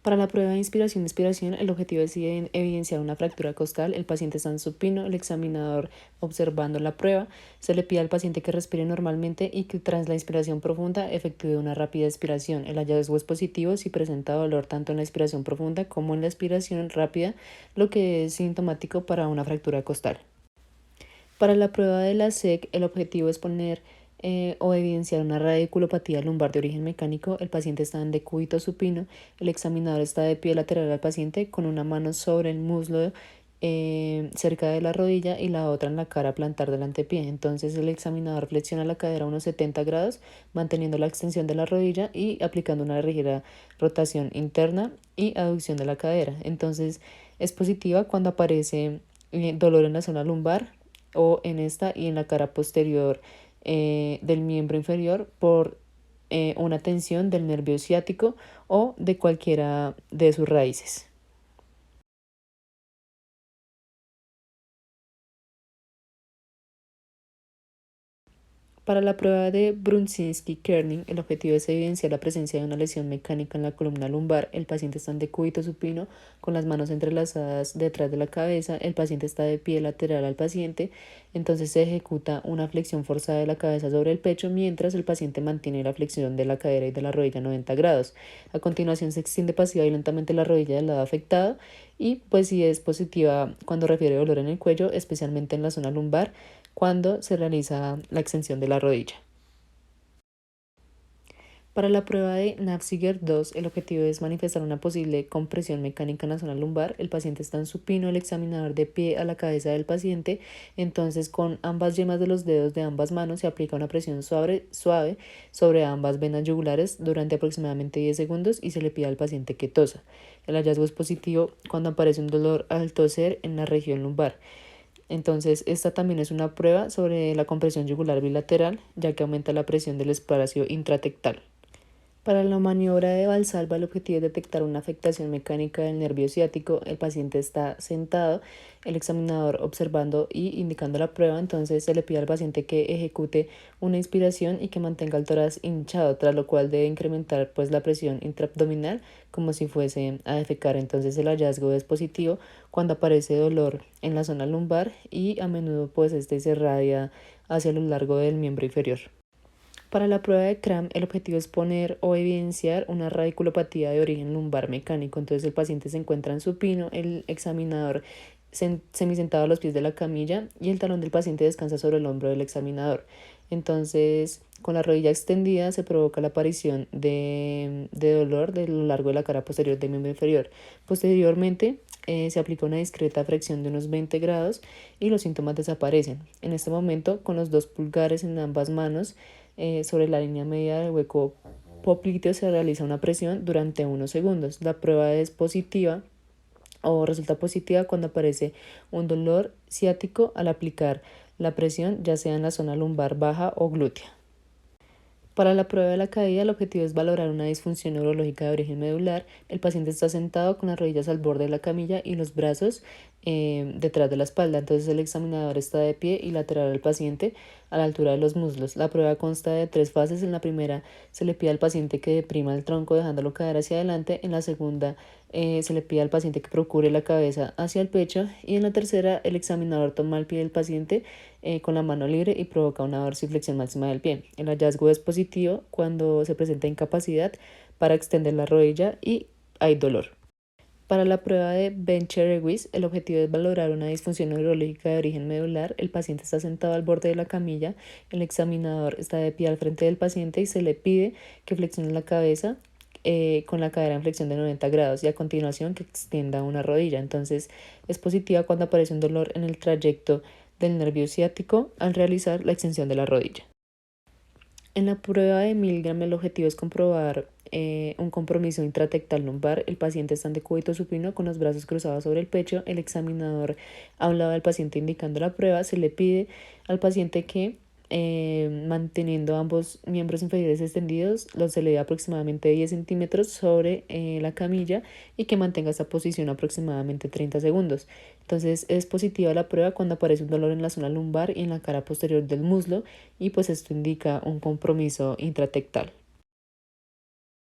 Para la prueba de inspiración-expiración, el objetivo es evidenciar una fractura costal. El paciente está en supino, el examinador observando la prueba. Se le pide al paciente que respire normalmente y que tras la inspiración profunda efectúe una rápida expiración. El hallazgo es positivo si presenta dolor tanto en la inspiración profunda como en la expiración rápida, lo que es sintomático para una fractura costal. Para la prueba de la SEC, el objetivo es poner o evidenciar una radiculopatía lumbar de origen mecánico. El paciente está en decúbito supino, el examinador está de pie lateral al paciente con una mano sobre el muslo cerca de la rodilla y la otra en la cara plantar del antepié. Entonces el examinador flexiona la cadera a unos 70 grados, manteniendo la extensión de la rodilla y aplicando una ligera rotación interna y aducción de la cadera. Entonces es positiva cuando aparece dolor en la zona lumbar o en esta y en la cara posterior del miembro inferior por una tensión del nervio ciático o de cualquiera de sus raíces. Para la prueba de Brudzinski-Kerning, el objetivo es evidenciar la presencia de una lesión mecánica en la columna lumbar. El paciente está en decúbito supino con las manos entrelazadas detrás de la cabeza. El paciente está de pie lateral al paciente. Entonces se ejecuta una flexión forzada de la cabeza sobre el pecho mientras el paciente mantiene la flexión de la cadera y de la rodilla a 90 grados. A continuación se extiende pasiva y lentamente la rodilla del lado afectado y pues si es positiva cuando refiere dolor en el cuello, especialmente en la zona lumbar, cuando se realiza la extensión de la rodilla. Para la prueba de Knapziger 2, el objetivo es manifestar una posible compresión mecánica en la zona lumbar. El paciente está en supino, el examinador de pie a la cabeza del paciente. Entonces, con ambas yemas de los dedos de ambas manos se aplica una presión suave sobre ambas venas yugulares durante aproximadamente 10 segundos y se le pide al paciente que tosa. El hallazgo es positivo cuando aparece un dolor al toser en la región lumbar. Entonces, esta también es una prueba sobre la compresión yugular bilateral, ya que aumenta la presión del espacio intratectal. Para la maniobra de Valsalva, el objetivo es detectar una afectación mecánica del nervio ciático. El paciente está sentado, el examinador observando y indicando la prueba. Entonces se le pide al paciente que ejecute una inspiración y que mantenga el tórax hinchado, tras lo cual debe incrementar pues la presión intraabdominal como si fuese a defecar. Entonces el hallazgo es positivo cuando aparece dolor en la zona lumbar y a menudo pues este se irradia hacia lo largo del miembro inferior. Para la prueba de Cram, el objetivo es poner o evidenciar una radiculopatía de origen lumbar mecánico. Entonces el paciente se encuentra en supino, el examinador semisentado a los pies de la camilla y el talón del paciente descansa sobre el hombro del examinador. Entonces, con la rodilla extendida se provoca la aparición de dolor de lo largo de la cara posterior del miembro inferior. Posteriormente, se aplica una discreta fricción de unos 20 grados y los síntomas desaparecen. En este momento, con los 2 pulgares en ambas manos, sobre la línea media del hueco popliteo se realiza una presión durante unos segundos. La prueba es positiva o resulta positiva cuando aparece un dolor ciático al aplicar la presión, ya sea en la zona lumbar baja o glútea. Para la prueba de la caída, el objetivo es valorar una disfunción neurológica de origen medular. El paciente está sentado con las rodillas al borde de la camilla y los brazos detrás de la espalda. Entonces el examinador está de pie y lateral al paciente a la altura de los muslos. La prueba consta de 3 fases. En la primera se le pide al paciente que deprima el tronco dejándolo caer hacia adelante. En la segunda se le pide al paciente que procure la cabeza hacia el pecho. Y en la tercera el examinador toma el pie del paciente con la mano libre y provoca una dorsiflexión máxima del pie. El hallazgo es positivo cuando se presenta incapacidad para extender la rodilla y hay dolor. Para la prueba de Bencher-Lewis, el objetivo es valorar una disfunción neurológica de origen medular. El paciente está sentado al borde de la camilla, el examinador está de pie al frente del paciente y se le pide que flexione la cabeza con la cadera en flexión de 90 grados y a continuación que extienda una rodilla. Entonces es positiva cuando aparece un dolor en el trayecto del nervio ciático al realizar la extensión de la rodilla. En la prueba de Milgram, el objetivo es comprobar un compromiso intratectal lumbar. El paciente está en decúbito supino con los brazos cruzados sobre el pecho. El examinador a un lado del paciente indicando la prueba. Se le pide al paciente que manteniendo ambos miembros inferiores extendidos, los eleve aproximadamente 10 centímetros sobre la camilla y que mantenga esta posición aproximadamente 30 segundos. Entonces es positiva la prueba cuando aparece un dolor en la zona lumbar y en la cara posterior del muslo y pues esto indica un compromiso intratectal.